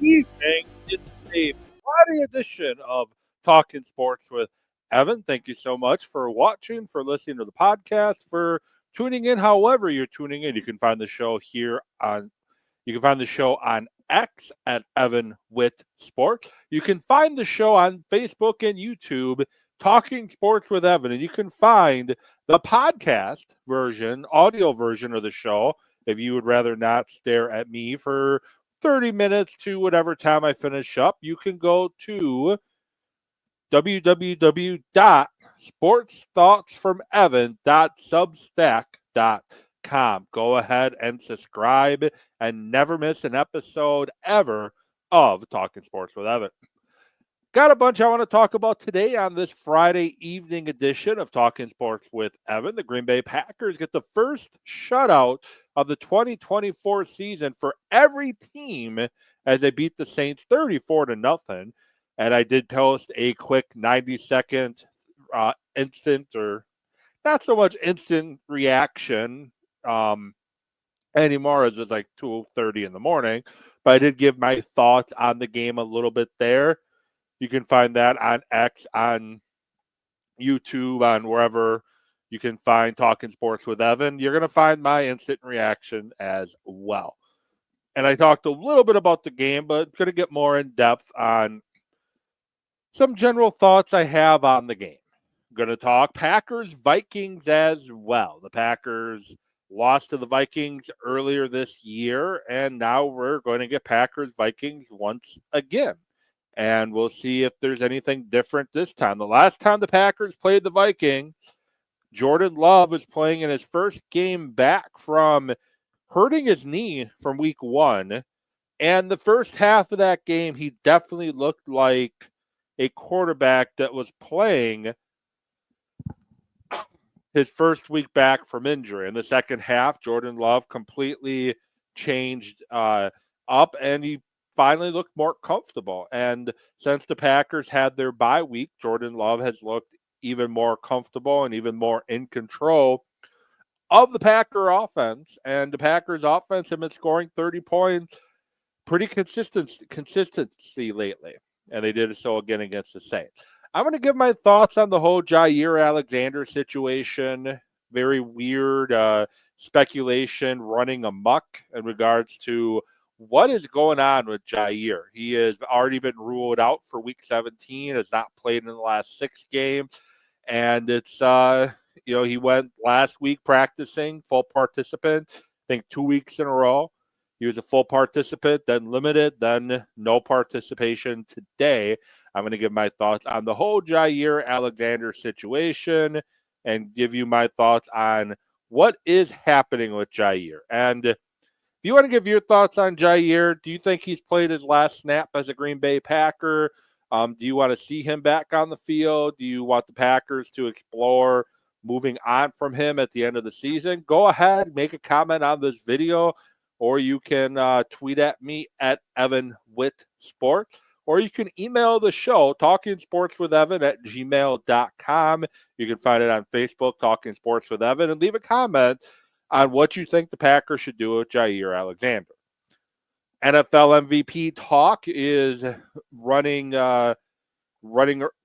evening. It's a Friday edition of Talking Sports with Evan. Thank you so much for watching, for listening to the podcast, for tuning in. However, you're tuning in, you can find the show here on. You can find the show on X at Evan Witt Sports. You can find the show on Facebook and YouTube, Talking Sports with Evan, and you can find the podcast version, audio version of the show, if you would rather not stare at me for 30 minutes to whatever time I finish up. You can go to www.sportsthoughtsfromevan.substack.com. Go ahead and subscribe and never miss an episode ever of Talking Sports with Evan. Got a bunch I want to talk about today on this Friday evening edition of Talking Sports with Evan. The Green Bay Packers get the first shutout of the 2024 season for every team as they beat the Saints 34-0. And I did post a quick 90-second instant, or not so much instant reaction anymore, as it was like 2:30 in the morning. But I did give my thoughts on the game a little bit there. You can find that on X, on YouTube, on wherever you can find Talking Sports with Evan. You're going to find my instant reaction as well. And I talked a little bit about the game, but going to get more in depth on some general thoughts I have on the game. I'm going to talk Packers, Vikings as well. The Packers lost to the Vikings earlier this year, and now we're going to get Packers, Vikings once again. And we'll see if there's anything different this time. The last time the Packers played the Vikings, Jordan Love was playing in his first game back from hurting his knee from week 1. And the first half of that game, he definitely looked like a quarterback that was playing his first week back from injury. In the second half, Jordan Love completely changed up, and he finally looked more comfortable. And since the Packers had their bye week, Jordan Love has looked even more comfortable and even more in control of the Packer offense. And the Packers offense have been scoring 30 points pretty consistency lately. And they did so again against the Saints. I'm going to give my thoughts on the whole Jair Alexander situation. Very weird speculation running amok in regards to what is going on with Jair. He has already been ruled out for Week 17, has not played in the last 6 games. And it's, he went last week practicing, full participant, I think 2 weeks in a row. He was a full participant, then limited, then no participation today. I'm going to give my thoughts on the whole Jair Alexander situation and give you my thoughts on what is happening with Jair. And if you want to give your thoughts on Jair, do you think he's played his last snap as a Green Bay Packer? Do you want to see him back on the field? Do you want the Packers to explore moving on from him at the end of the season? Go ahead, make a comment on this video, or you can tweet at me at Evan Witt Sports, or you can email the show, talkingsportswithevan@gmail.com. You can find it on Facebook, Talking Sports with Evan, and leave a comment on what you think the Packers should do with Jair Alexander. NFL MVP talk is running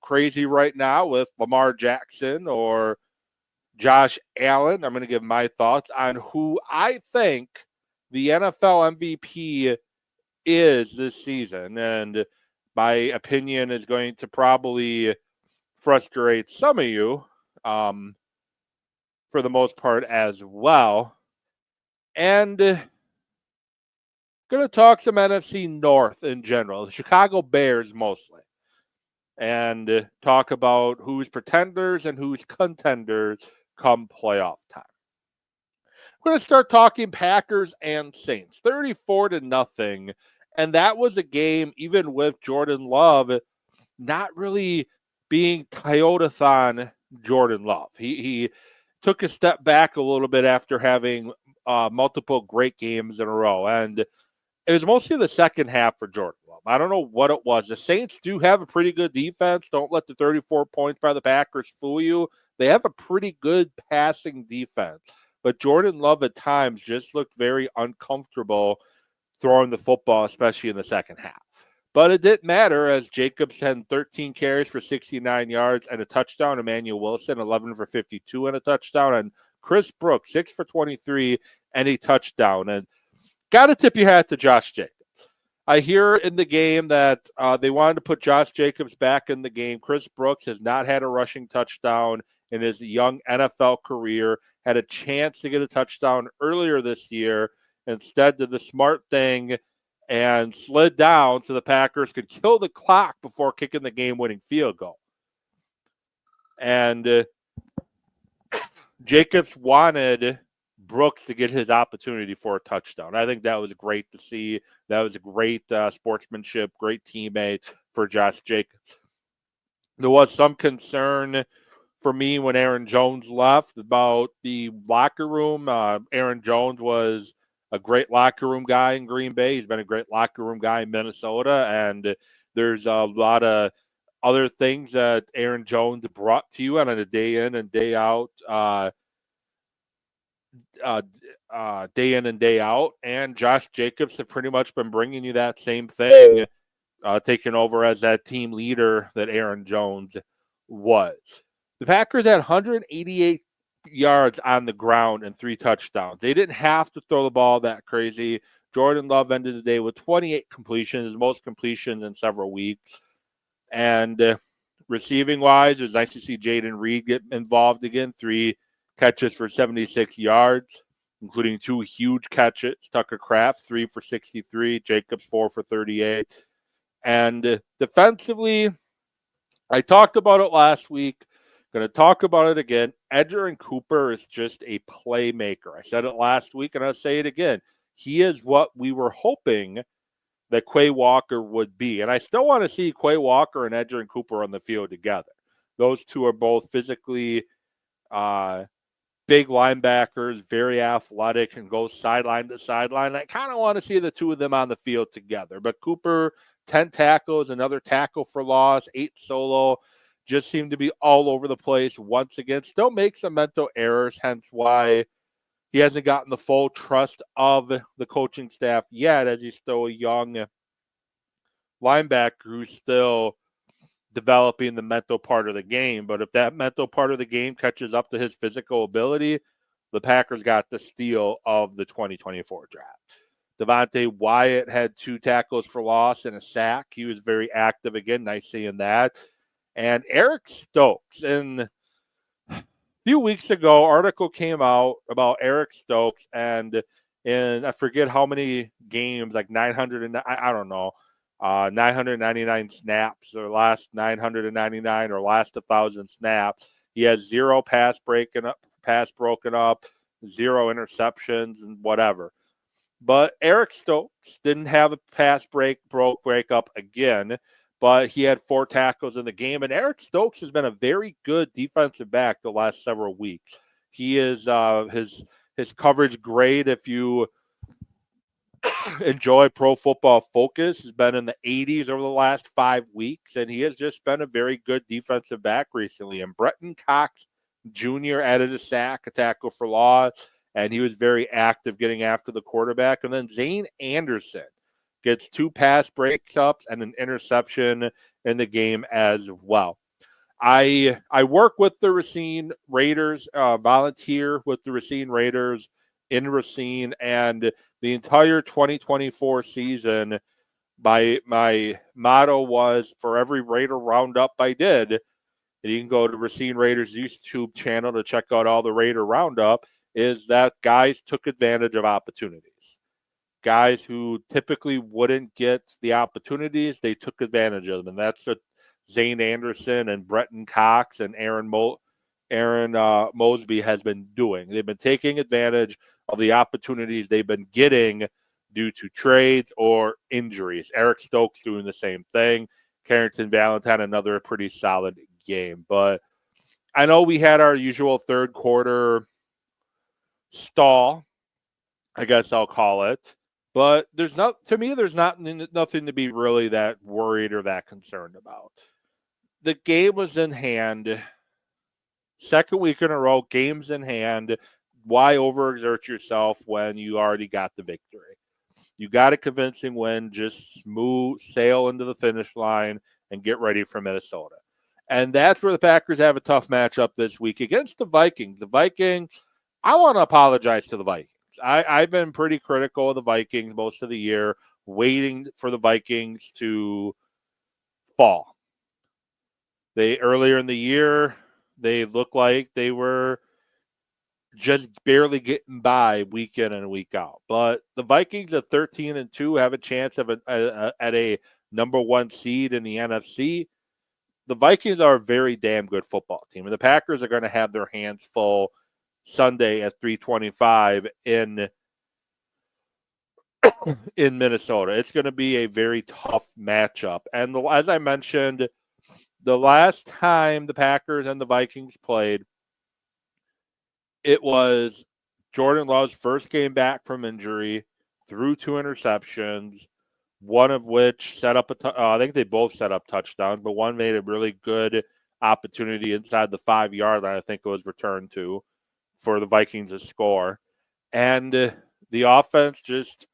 crazy right now with Lamar Jackson or Josh Allen. I'm going to give my thoughts on who I think the NFL MVP is this season. And my opinion is going to probably frustrate some of you for the most part as well. And going to talk some NFC North in general, the Chicago Bears mostly, and talk about who's pretenders and who's contenders come playoff time. We're going to start talking Packers and Saints, 34-0. And that was a game, even with Jordan Love not really being Toyota-thon Jordan Love. He took a step back a little bit after having multiple great games in a row. And it was mostly the second half for Jordan Love. I don't know what it was. The Saints do have a pretty good defense. Don't let the 34 points by the Packers fool you. They have a pretty good passing defense. But Jordan Love at times just looked very uncomfortable throwing the football, especially in the second half. But it didn't matter, as Jacobs had 13 carries for 69 yards and a touchdown. Emmanuel Wilson, 11 for 52 and a touchdown. And Chris Brooks, 6 for 23 and a touchdown. And got to tip your hat to Josh Jacobs. I hear in the game that they wanted to put Josh Jacobs back in the game. Chris Brooks has not had a rushing touchdown in his young NFL career, had a chance to get a touchdown earlier this year, instead did the smart thing and slid down so the Packers could kill the clock before kicking the game-winning field goal. And Jacobs wanted Brooks to get his opportunity for a touchdown. I think that was great to see. That was a great sportsmanship, great teammate for Josh Jacobs. There was some concern for me when Aaron Jones left about the locker room. Aaron Jones was a great locker room guy in Green Bay. He's been a great locker room guy in Minnesota, and there's a lot of other things that Aaron Jones brought to you on a day in and day out, day in and day out. And Josh Jacobs have pretty much been bringing you that same thing, taking over as that team leader that Aaron Jones was. The Packers had 188 yards on the ground and 3 touchdowns. They didn't have to throw the ball that crazy. Jordan Love ended the day with 28 completions, his most completions in several weeks. And receiving-wise, it was nice to see Jaden Reed get involved again. 3 catches for 76 yards, including 2 huge catches. Tucker Kraft, 3 for 63. Jacobs, 4 for 38. And defensively, I talked about it last week. Going to talk about it again. Edgerrin Cooper is just a playmaker. I said it last week, and I'll say it again. He is what we were hoping that Quay Walker would be. And I still want to see Quay Walker and Edgerrin Cooper on the field together. Those two are both physically big linebackers, very athletic, and go sideline to sideline. I kind of want to see the two of them on the field together. But Cooper, 10 tackles, another tackle for loss, 8 solo. Just seemed to be all over the place once again. Still makes some mental errors, hence why he hasn't gotten the full trust of the coaching staff yet, as he's still a young linebacker who's still developing the mental part of the game. But if that mental part of the game catches up to his physical ability, the Packers got the steal of the 2024 draft. Devontae Wyatt had 2 tackles for loss and a sack. He was very active again. Nice seeing that. And Eric Stokes, in a few weeks ago, article came out about Eric Stokes, and in I forget how many games, like 900 and I don't know, 999 snaps, or last 999 or last 1,000 snaps. He has 0 pass broken up, 0 interceptions, and whatever. But Eric Stokes didn't have a pass break up again, but he had 4 tackles in the game. And Eric Stokes has been a very good defensive back the last several weeks. He is his coverage grade, if you enjoy Pro Football Focus, has been in the 80s over the last 5 weeks, and he has just been a very good defensive back recently. And Bretton Cox Jr. added a sack, a tackle for loss, and he was very active getting after the quarterback. And then Zane Anderson gets 2 pass breakups and an interception in the game as well. I work with the Racine Raiders, volunteer with the Racine Raiders in Racine, and the entire 2024 season, my motto was, for every Raider roundup I did, and you can go to Racine Raiders YouTube channel to check out all the Raider roundup, is that guys took advantage of opportunities. Guys who typically wouldn't get the opportunities, they took advantage of them. And that's what Zane Anderson and Bretton Cox and Aaron Mosby has been doing. They've been taking advantage of the opportunities they've been getting due to trades or injuries. Eric Stokes doing the same thing. Carrington Valentine, another pretty solid game. But I know we had our usual third quarter stall, I guess I'll call it. But there's nothing to be really that worried or that concerned about. The game was in hand. Second week in a row, games in hand. Why overexert yourself when you already got the victory? You got a convincing win. Just smooth sail into the finish line and get ready for Minnesota. And that's where the Packers have a tough matchup this week against the Vikings. The Vikings, I want to apologize to the Vikings. I've been pretty critical of the Vikings most of the year, waiting for the Vikings to fall. Earlier in the year, they looked like they were just barely getting by week in and week out. But the Vikings at 13-2 have a chance of at a number one seed in the NFC. The Vikings are a very damn good football team, and the Packers are going to have their hands full Sunday at 3:25 in Minnesota. It's going to be a very tough matchup. And as I mentioned, the last time the Packers and the Vikings played, it was Jordan Love's first game back from injury, threw 2 interceptions, one of which set up I think they both set up touchdowns, but one made a really good opportunity inside the 5-yard line. I think it was returned to for the Vikings to score. And the offense just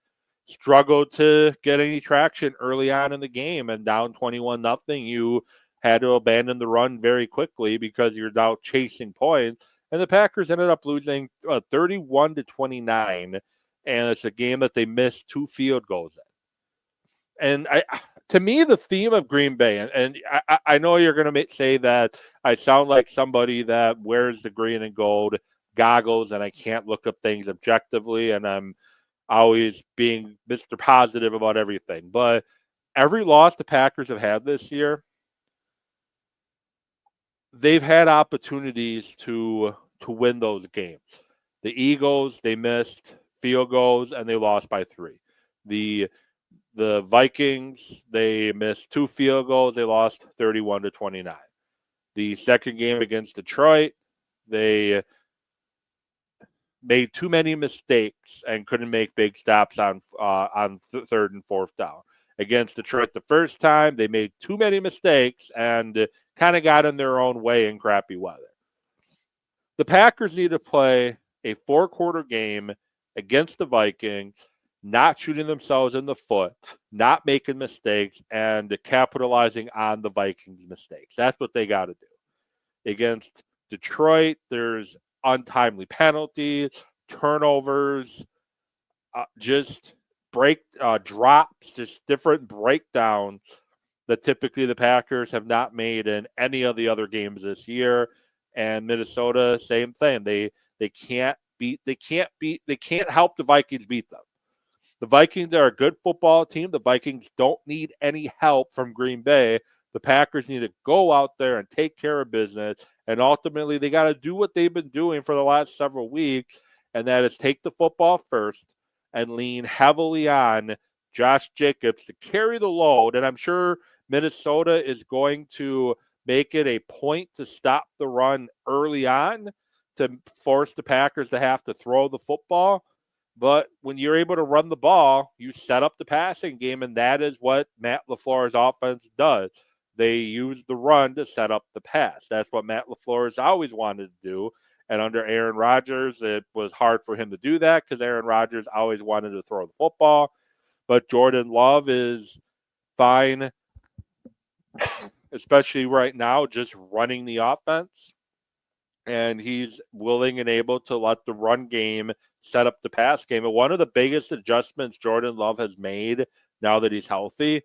struggled to get any traction early on in the game, and down 21-0, you had to abandon the run very quickly because you're now chasing points. And the Packers ended up losing 31-29, and it's a game that they missed 2 field goals in. And to me, the theme of Green Bay, and I know you're going to say that I sound like somebody that wears the green and gold goggles and I can't look up things objectively, and I'm always being Mr. Positive about everything. But every loss the Packers have had this year, they've had opportunities to win those games. The Eagles, they missed field goals and they lost by 3. The Vikings, they missed 2 field goals. They lost 31-29. The second game against Detroit, they made too many mistakes and couldn't make big stops on third and fourth down. Against Detroit the first time, they made too many mistakes and kind of got in their own way in crappy weather. The Packers need to play a 4-quarter game against the Vikings, not shooting themselves in the foot, not making mistakes, and capitalizing on the Vikings' mistakes. That's what they got to do. Against Detroit, there's untimely penalties, turnovers, just drops, just different breakdowns that typically the Packers have not made in any of the other games this year. And Minnesota, same thing. They can't help the Vikings beat them. The Vikings are a good football team. The Vikings don't need any help from Green Bay. The Packers need to go out there and take care of business. And ultimately, they got to do what they've been doing for the last several weeks, and that is take the football first and lean heavily on Josh Jacobs to carry the load. And I'm sure Minnesota is going to make it a point to stop the run early on to force the Packers to have to throw the football. But when you're able to run the ball, you set up the passing game, and that is what Matt LaFleur's offense does. They use the run to set up the pass. That's what Matt LaFleur has always wanted to do. And under Aaron Rodgers, it was hard for him to do that because Aaron Rodgers always wanted to throw the football. But Jordan Love is fine, especially right now, just running the offense. And he's willing and able to let the run game set up the pass game. And one of the biggest adjustments Jordan Love has made now that he's healthy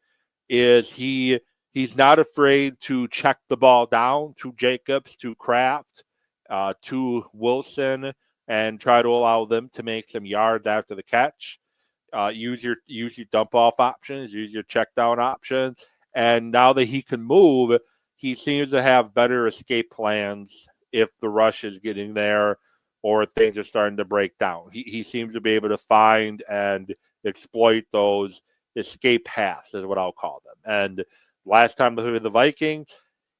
is he's not afraid to check the ball down to Jacobs, to Kraft, to Wilson, and try to allow them to make some yards after the catch. Use your dump off options, use your check down options. And now that he can move, he seems to have better escape plans if the rush is getting there or things are starting to break down. He seems to be able to find and exploit those escape paths, is what I'll call them. And last time with the Vikings,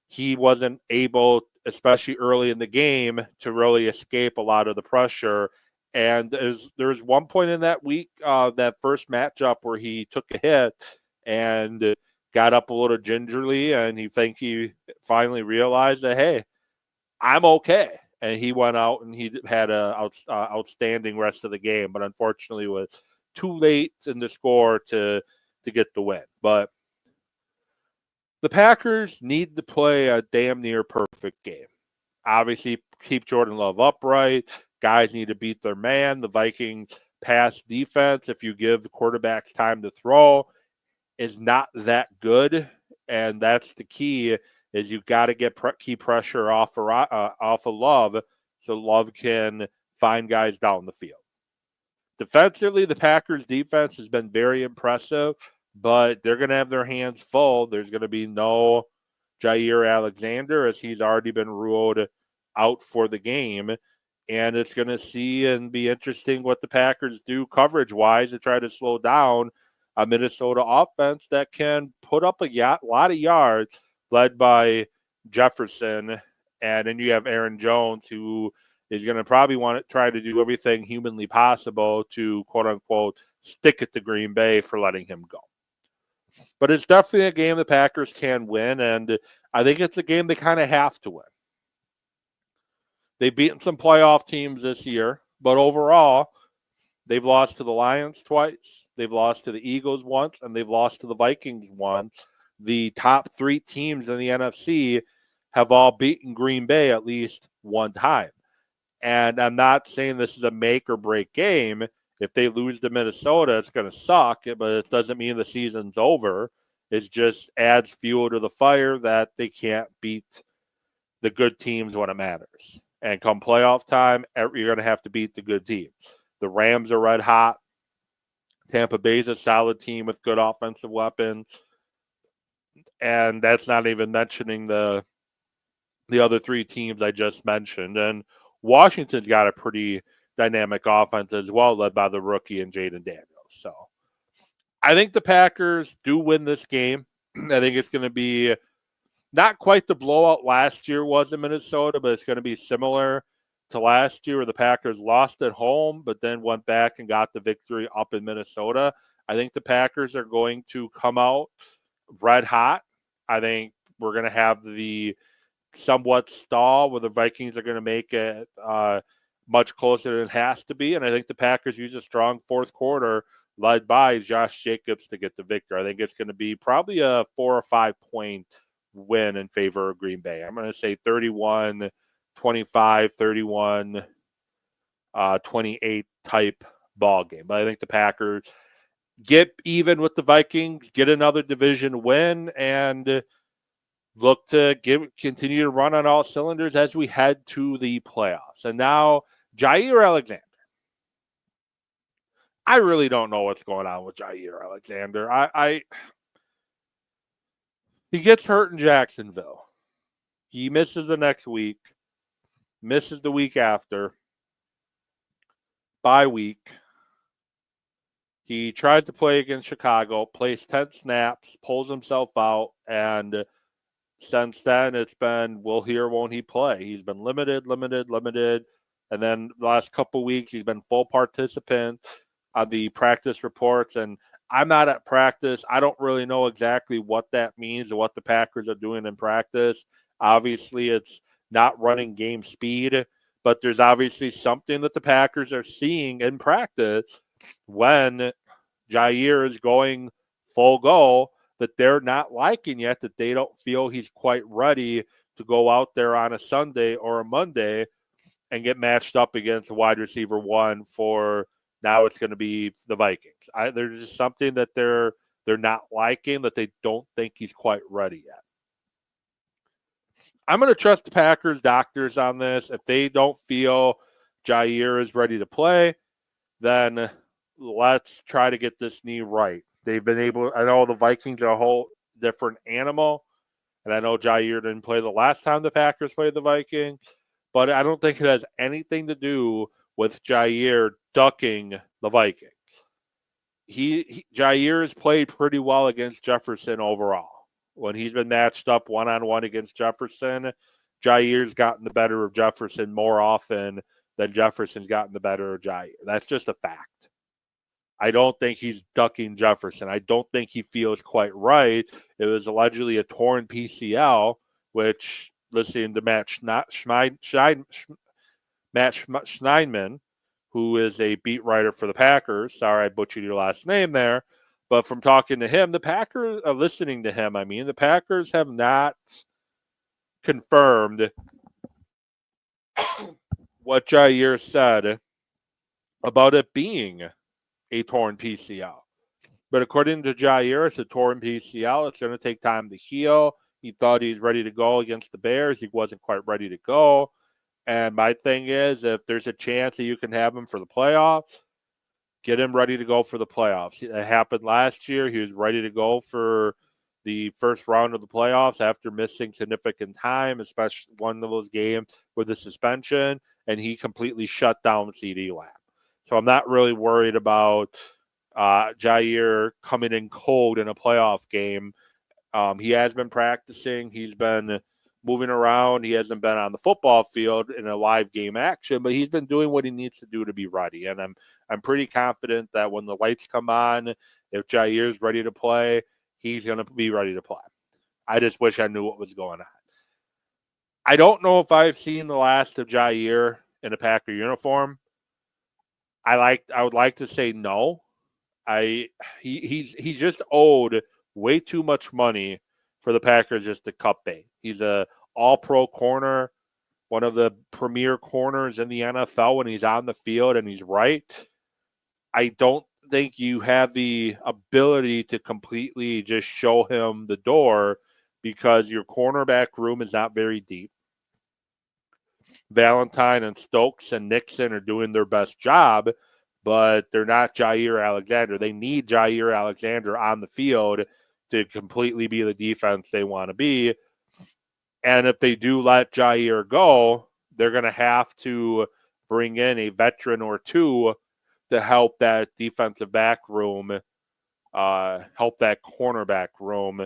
he wasn't able, especially early in the game, to really escape a lot of the pressure. And there was one point in that week, that first matchup, where he took a hit and got up a little gingerly, and he finally realized that, hey, I'm okay. And he went out and he had an outstanding rest of the game, but unfortunately was too late in the score to get the win. But the Packers need to play a damn near perfect game. Obviously, keep Jordan Love upright. Guys need to beat their man. The Vikings pass defense, if you give the quarterbacks time to throw, is not that good. And that's the key, is you've got to get key pressure off of Love so Love can find guys down the field. Defensively, the Packers' defense has been very impressive, but they're going to have their hands full. There's going to be no Jair Alexander, as he's already been ruled out for the game. And it's going to see and be interesting what the Packers do coverage-wise to try to slow down a Minnesota offense that can put up a lot of yards, led by Jefferson. And then you have Aaron Jones, who is going to probably want to try to do everything humanly possible to, quote-unquote, stick it to Green Bay for letting him go. But it's definitely a game the Packers can win, and I think it's a game they kind of have to win. They've beaten some playoff teams this year, but overall, they've lost to the Lions twice, they've lost to the Eagles once, and they've lost to the Vikings once. The top three teams in the NFC have all beaten Green Bay at least one time. And I'm not saying this is a make or break game. If they lose to Minnesota, it's going to suck, but it doesn't mean the season's over. It just adds fuel to the fire that they can't beat the good teams when it matters. And come playoff time, you're going to have to beat the good teams. The Rams are red hot. Tampa Bay's a solid team with good offensive weapons. And that's not even mentioning the other three teams I just mentioned. And Washington's got a pretty dynamic offense as well, led by the rookie and Jaden Daniels. So I think the Packers do win this game. I think it's going to be not quite the blowout last year was in Minnesota, but it's going to be similar to last year where the Packers lost at home, but then went back and got the victory up in Minnesota. I think the Packers are going to come out red hot. I think we're going to have the somewhat stall where the Vikings are going to make it much closer than it has to be. And I think the Packers use a strong fourth quarter led by Josh Jacobs to get the victory. I think it's going to be probably a 4 or 5 point win in favor of Green Bay. I'm going to say 31-25, 31-28 type ball game. But I think the Packers get even with the Vikings, get another division win, and look to continue to run on all cylinders as we head to the playoffs. And now, Jair Alexander. I really don't know what's going on with Jair Alexander. He gets hurt in Jacksonville. He misses the next week, misses the week after, bye week. He tried to play against Chicago, plays 10 snaps, pulls himself out, and since then it's been, will he or won't he play? He's been limited. And then the last couple of weeks, he's been full participant on the practice reports. And I'm not at practice. I don't really know exactly what that means or what the Packers are doing in practice. Obviously, it's not running game speed, but there's obviously something that the Packers are seeing in practice when Jair is going full go that they're not liking yet, that they don't feel he's quite ready to go out there on a Sunday or a Monday and get matched up against a wide receiver one for now it's going to be the Vikings. There's just something that they're not liking, that they don't think he's quite ready yet. I'm going to trust the Packers doctors on this. If they don't feel Jair is ready to play, then let's try to get this knee right. They've been able, I know the Vikings are a whole different animal, and I know Jair didn't play the last time the Packers played the Vikings, but I don't think it has anything to do with Jair ducking the Vikings. Jair has played pretty well against Jefferson overall. When he's been matched up one-on-one against Jefferson, Jair's gotten the better of Jefferson more often than Jefferson's gotten the better of Jair. That's just a fact. I don't think he's ducking Jefferson. I don't think he feels quite right. It was allegedly a torn PCL, which, listening to Matt Schneidman, who is a beat writer for the Packers. Sorry, I butchered your last name there. But from talking to him, the Packers, listening to him, the Packers have not confirmed what Jair said about it being a torn PCL. But according to Jair, it's a torn PCL. It's going to take time to heal. He thought he was ready to go against the Bears. He wasn't quite ready to go. And my thing is, if there's a chance that you can have him for the playoffs, get him ready to go for the playoffs. It happened last year. He was ready to go for the first round of the playoffs after missing significant time, especially one of those games with the suspension, and he completely shut down CD Lamb. So I'm not really worried about Jair coming in cold in a playoff game. He has been practicing. He's been moving around. He hasn't been on the football field in a live game action, but he's been doing what he needs to do to be ready. And I'm pretty confident that when the lights come on, if Jair's ready to play, he's going to be ready to play. I just wish I knew what was going on. I don't know if I've seen the last of Jair in a Packer uniform. I would like to say no. He's just owed way too much money for the Packers just to cut bait. He's a all-pro corner, one of the premier corners in the NFL when he's on the field and he's right. I don't think you have the ability to completely just show him the door because your cornerback room is not very deep. Valentine and Stokes and Nixon are doing their best job, but they're not Jair Alexander. They need Jair Alexander on the field to completely be the defense they want to be. And if they do let Jair go, they're going to have to bring in a veteran or two to help that defensive back room, help that cornerback room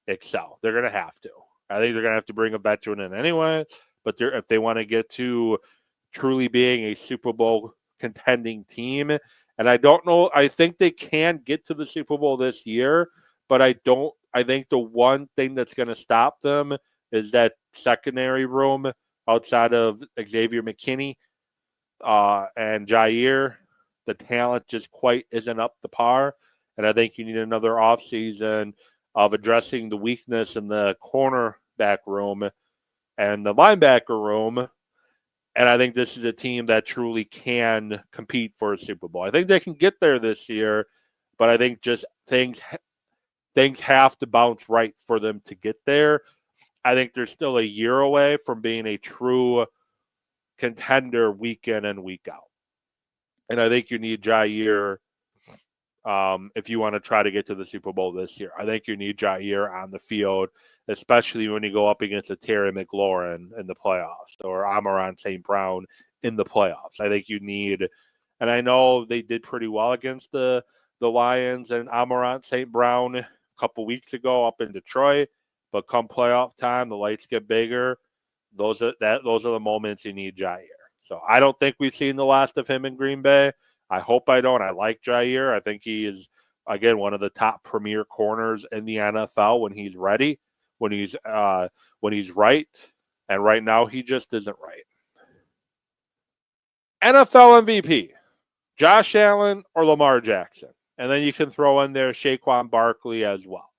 excel. They're going to have to. I think they're going to have to bring a veteran in anyway, but if they want to get to truly being a Super Bowl contending team, and I don't know, I think they can get to the Super Bowl this year, but I think the one thing that's going to stop them is that secondary room outside of Xavier McKinney and Jair. The talent just quite isn't up to par, and I think you need another offseason of addressing the weakness in the cornerback room and the linebacker room. And I think this is a team that truly can compete for a Super Bowl. I think they can get there this year, but I think just things have to bounce right for them to get there. I think they're still a year away from being a true contender week in and week out. And I think you need Jair if you want to try to get to the Super Bowl this year. I think you need Jair on the field, especially when you go up against a Terry McLaurin in the playoffs or Amon-Ra St. Brown in the playoffs. I think you need, and I know they did pretty well against the Lions and Amon-Ra St. Brown a couple weeks ago up in Detroit, but come playoff time, the lights get bigger. Those are the moments you need Jair. So I don't think we've seen the last of him in Green Bay. I hope I don't. I like Jair. I think he is, again, one of the top premier corners in the NFL when he's ready, when he's right. And right now, he just isn't right. NFL MVP, Josh Allen or Lamar Jackson. And then you can throw in there Saquon Barkley as well.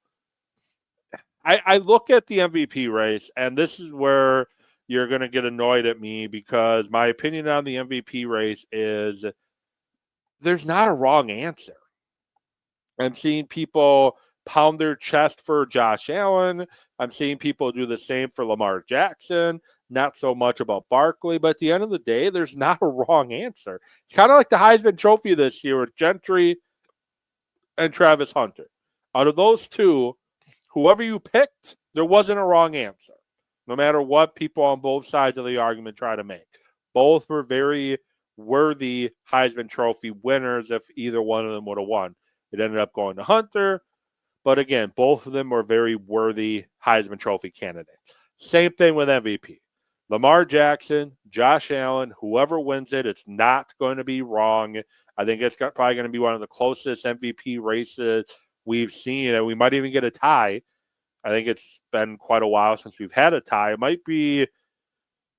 I look at the MVP race, and this is where you're going to get annoyed at me because my opinion on the MVP race is there's not a wrong answer. I'm seeing people pound their chest for Josh Allen. I'm seeing people do the same for Lamar Jackson. Not so much about Barkley, but at the end of the day, there's not a wrong answer. It's kind of like the Heisman Trophy this year with Gentry and Travis Hunter. Out of those two, whoever you picked, there wasn't a wrong answer. No matter what people on both sides of the argument try to make. Both were very worthy Heisman Trophy winners if either one of them would have won. It ended up going to Hunter, but again, both of them were very worthy Heisman Trophy candidates. Same thing with MVP. Lamar Jackson, Josh Allen, whoever wins it, it's not going to be wrong. I think it's probably going to be one of the closest MVP races we've seen, and we might even get a tie. I think it's been quite a while since we've had a tie. It might be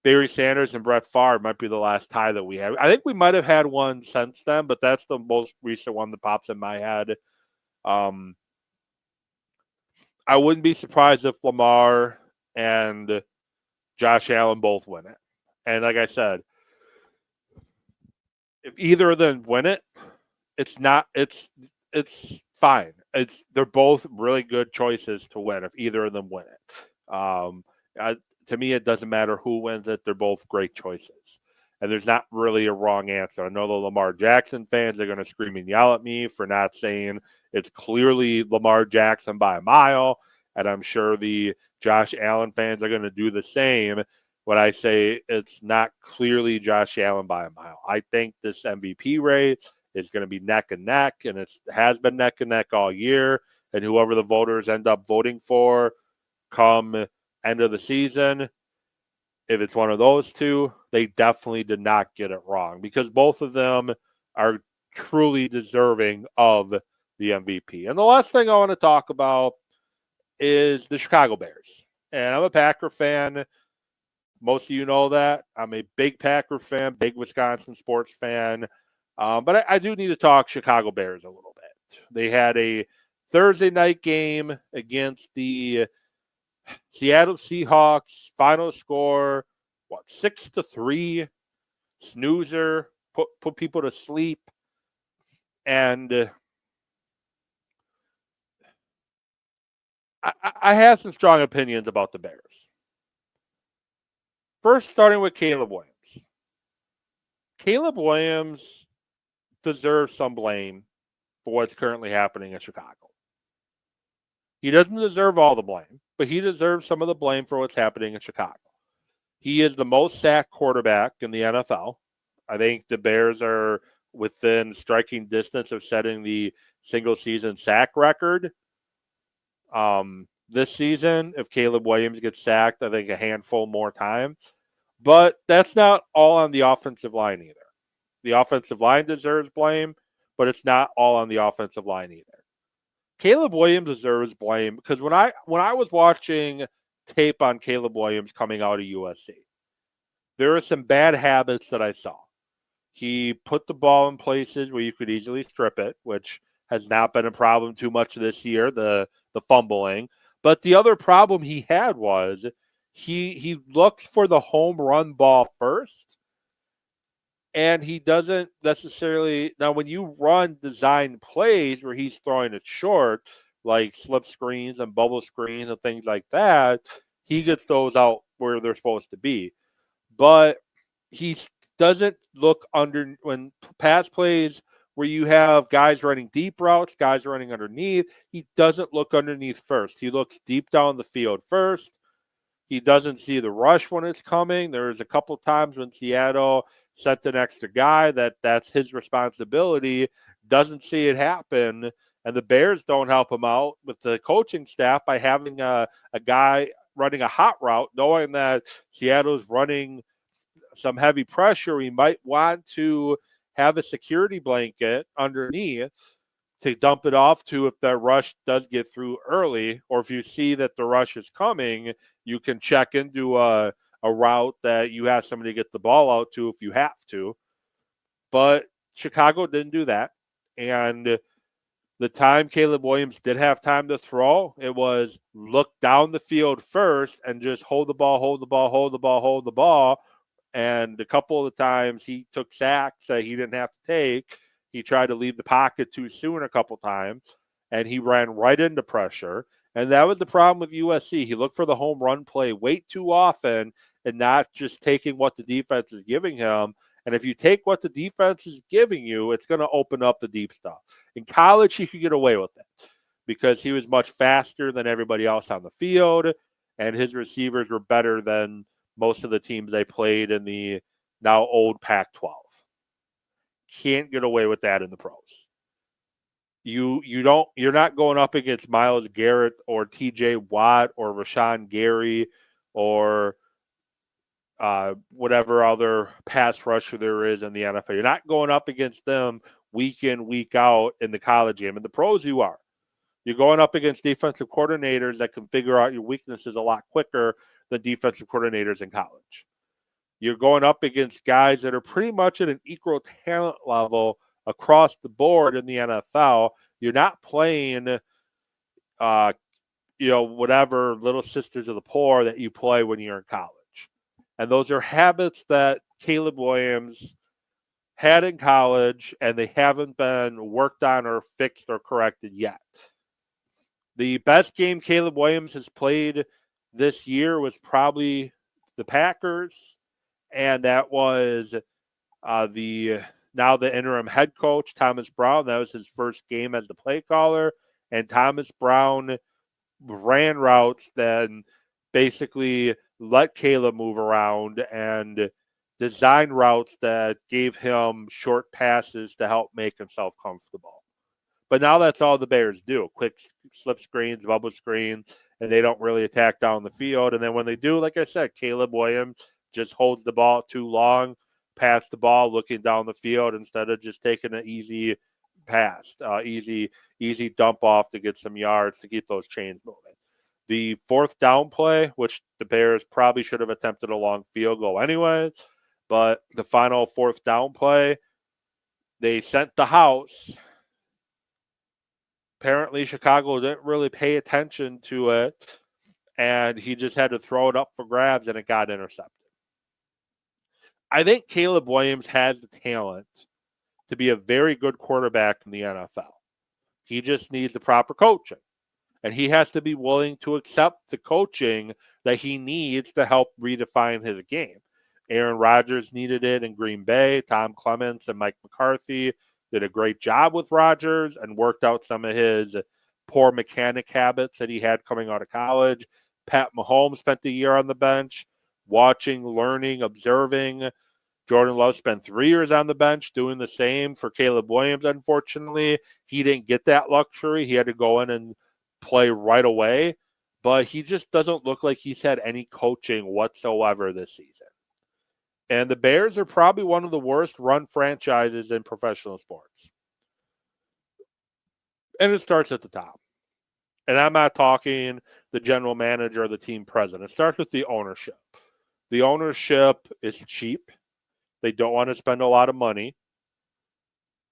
Barry Sanders and Brett Favre might be the last tie that we have. I think we might have had one since then, but that's the most recent one that pops in my head. I wouldn't be surprised if Lamar and Josh Allen both win it. And like I said, if either of them win it, it's fine. They're both really good choices to win if either of them win it. To me, it doesn't matter who wins it. They're both great choices. And there's not really a wrong answer. I know the Lamar Jackson fans are going to scream and yell at me for not saying it's clearly Lamar Jackson by a mile. And I'm sure the Josh Allen fans are going to do the same when I say it's not clearly Josh Allen by a mile. I think this MVP race is going to be neck and neck, and it has been neck and neck all year. And whoever the voters end up voting for come end of the season, if it's one of those two, they definitely did not get it wrong because both of them are truly deserving of the MVP. And the last thing I want to talk about is the Chicago Bears. And I'm a Packer fan. Most of you know that. I'm a big Packer fan, big Wisconsin sports fan. But I do need to talk Chicago Bears a little bit. They had a Thursday night game against the Seattle Seahawks. Final score, 6-3. Snoozer, put people to sleep. And I have some strong opinions about the Bears. First, starting with Caleb Williams. Caleb Williams deserves some blame for what's currently happening in Chicago. He doesn't deserve all the blame, but he deserves some of the blame for what's happening in Chicago. He is the most sacked quarterback in the NFL. I think the Bears are within striking distance of setting the single-season sack record. This season, if Caleb Williams gets sacked, I think a handful more times. But that's not all on the offensive line either. The offensive line deserves blame, but it's not all on the offensive line either. Caleb Williams deserves blame because when I was watching tape on Caleb Williams coming out of USC, there are some bad habits that I saw. He put the ball in places where you could easily strip it, which has not been a problem too much this year, the fumbling. But the other problem he had was he looked for the home run ball first, and he doesn't necessarily – now, when you run design plays where he's throwing it short, like slip screens and bubble screens and things like that, he gets those out where they're supposed to be. But he doesn't look under – when pass plays where you have guys running deep routes, guys running underneath, he doesn't look underneath first. He looks deep down the field first. He doesn't see the rush when it's coming. There's a couple times when Seattle sent an extra guy that's his responsibility, doesn't see it happen, and the Bears don't help him out with the coaching staff by having a guy running a hot route, knowing that Seattle's running some heavy pressure. He might want to have a security blanket underneath to dump it off to if that rush does get through early, or if you see that the rush is coming, you can check into a route that you have somebody get the ball out to if you have to. But Chicago didn't do that. And the time Caleb Williams did have time to throw, it was look down the field first and just hold the ball, hold the ball, hold the ball, hold the ball. And a couple of the times he took sacks that he didn't have to take. He tried to leave the pocket too soon a couple times, and he ran right into pressure. And that was the problem with USC. He looked for the home run play way too often and not just taking what the defense is giving him. And if you take what the defense is giving you, it's going to open up the deep stuff. In college, he could get away with it because he was much faster than everybody else on the field, and his receivers were better than most of the teams they played in the now old Pac-12. Can't get away with that in the pros. You're not going up against Myles Garrett or TJ Watt or Rashawn Gary or whatever other pass rusher there is in the NFL. You're not going up against them week in, week out in the college game. In the pros, you are. You're going up against defensive coordinators that can figure out your weaknesses a lot quicker than defensive coordinators in college. You're going up against guys that are pretty much at an equal talent level across the board in the NFL. You're not playing, whatever Little Sisters of the Poor that you play when you're in college. And those are habits that Caleb Williams had in college, and they haven't been worked on or fixed or corrected yet. The best game Caleb Williams has played this year was probably the Packers, and that was the interim head coach, Thomas Brown. That was his first game as the play caller, and Thomas Brown ran routes that basically let Caleb move around and design routes that gave him short passes to help make himself comfortable. But now that's all the Bears do. Quick slip screens, bubble screens, and they don't really attack down the field. And then when they do, like I said, Caleb Williams just holds the ball too long, pass the ball looking down the field instead of just taking an easy pass, easy dump off to get some yards to keep those chains moving. The fourth down play, which the Bears probably should have attempted a long field goal anyways, but the final fourth down play, they sent the house. Apparently, Chicago didn't really pay attention to it, and he just had to throw it up for grabs, and it got intercepted. I think Caleb Williams has the talent to be a very good quarterback in the NFL. He just needs the proper coaching, and he has to be willing to accept the coaching that he needs to help redefine his game. Aaron Rodgers needed it in Green Bay. Tom Clements and Mike McCarthy did a great job with Rodgers and worked out some of his poor mechanic habits that he had coming out of college. Pat Mahomes spent the year on the bench, watching, learning, observing. Jordan Love spent 3 years on the bench doing the same for Caleb Williams. Unfortunately, he didn't get that luxury. He had to go in and play right away, but he just doesn't look like he's had any coaching whatsoever this season. And the Bears are probably one of the worst run franchises in professional sports. And it starts at the top. And I'm not talking the general manager or the team president. It starts with the ownership. The ownership is cheap. They don't want to spend a lot of money.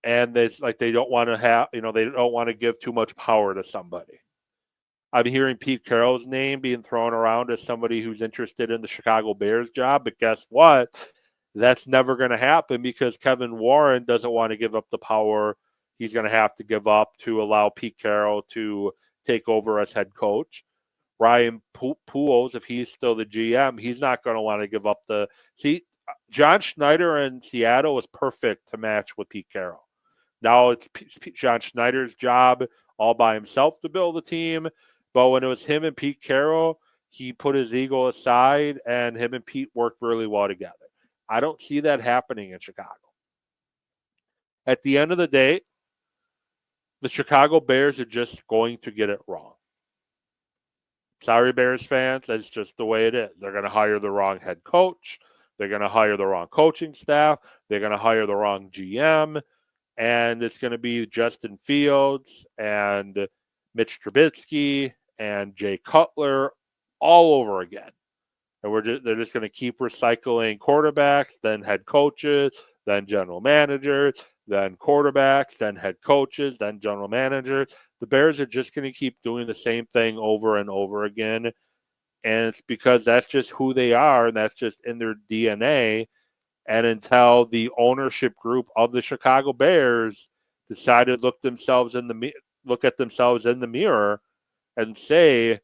And they don't want to have, they don't want to give too much power to somebody. I'm hearing Pete Carroll's name being thrown around as somebody who's interested in the Chicago Bears job, but guess what? That's never going to happen because Kevin Warren doesn't want to give up the power he's going to have to give up to allow Pete Carroll to take over as head coach. Ryan Poles, if he's still the GM, he's not going to want to give up the – see, John Schneider in Seattle was perfect to match with Pete Carroll. Now it's John Schneider's job all by himself to build a team. But when it was him and Pete Carroll, he put his ego aside, and him and Pete worked really well together. I don't see that happening in Chicago. At the end of the day, the Chicago Bears are just going to get it wrong. Sorry, Bears fans, that's just the way it is. They're going to hire the wrong head coach. They're going to hire the wrong coaching staff. They're going to hire the wrong GM. And it's going to be Justin Fields and Mitch Trubisky and Jay Cutler all over again. And they're just going to keep recycling quarterbacks, then head coaches, then general managers, then quarterbacks, then head coaches, then general managers. The Bears are just going to keep doing the same thing over and over again. And it's because that's just who they are, and that's just in their DNA. And until the ownership group of the Chicago Bears decided to look at themselves in the mirror and say,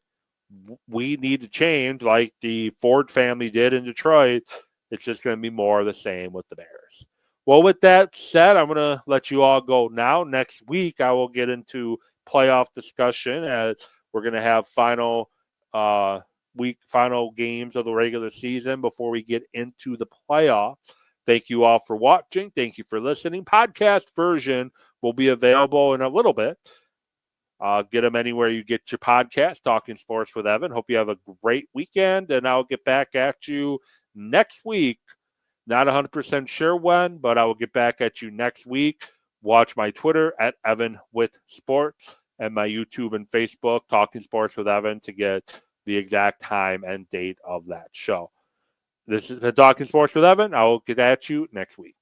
we need to change like the Ford family did in Detroit, it's just going to be more of the same with the Bears. Well, with that said, I'm going to let you all go now. Next week, I will get into playoff discussion as we're going to have final games of the regular season before we get into the playoffs. Thank you all for watching. Thank you for listening. Podcast version will be available in a little bit. Get them anywhere you get your podcast, Talking Sports with Evan. Hope you have a great weekend, and I'll get back at you next week. Not 100% sure when, but I will get back at you next week. Watch my Twitter at Evan with Sports and my YouTube and Facebook, Talking Sports with Evan, to get the exact time and date of that show. This has been Talking Sports with Evan. I will get at you next week.